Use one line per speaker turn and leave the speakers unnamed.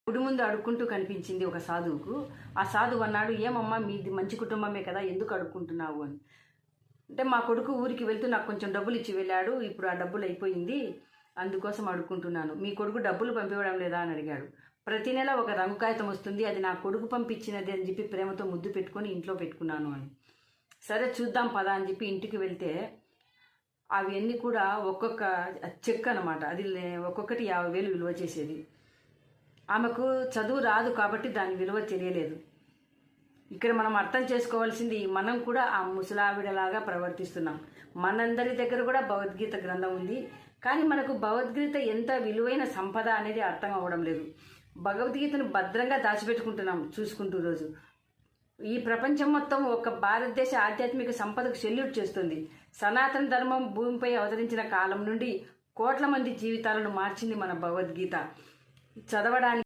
గుడి ముందు అడుక్కుంటూ కనిపించింది ఒక సాధువుకు. ఆ సాధువు అన్నాడు, ఏమమ్మా మీది మంచి కుటుంబమే కదా, ఎందుకు అడుక్కుంటున్నావు అని. అంటే మా కొడుకు ఊరికి వెళ్తూ నాకు కొంచెం డబ్బులు ఇచ్చి వెళ్ళాడు, ఇప్పుడు ఆ డబ్బులు అయిపోయింది, అందుకోసం అడుక్కుంటున్నాను. మీ కొడుకు డబ్బులు పంపివ్వడం లేదా అని అడిగాడు. ప్రతి నెల ఒక రంగు కాగితం వస్తుంది, అది నా కొడుకు పంపించినది అని చెప్పి ప్రేమతో ముద్దు పెట్టుకొని ఇంట్లో పెట్టుకున్నాను అని. సరే చూద్దాం పదా అని చెప్పి ఇంటికి వెళ్తే అవన్నీ కూడా ఒక్కొక్క చెక్ అనమాట. అది ఒక్కొక్కటి 50,000 విలువ చేసేది. ఆమెకు చదువు రాదు కాబట్టి దాని విలువ తెలియలేదు. ఇక్కడ మనం అర్థం చేసుకోవాల్సింది, మనం కూడా ఆ ముసలావిడలాగా ప్రవర్తిస్తున్నాం. మనందరి దగ్గర కూడా భగవద్గీత గ్రంథం ఉంది, కానీ మనకు భగవద్గీత ఎంత విలువైన సంపద అనేది అర్థం అవ్వడం లేదు. భగవద్గీతను భద్రంగా దాచిపెట్టుకుంటున్నాం చూసుకుంటూ రోజు. ఈ ప్రపంచం మొత్తం ఒక భారతదేశ ఆధ్యాత్మిక సంపదకు సెల్యూట్ చేస్తుంది. సనాతన ధర్మం భూమిపై అవతరించిన కాలం నుండి కోట్ల మంది జీవితాలను మార్చింది మన భగవద్గీత. చదవడానికి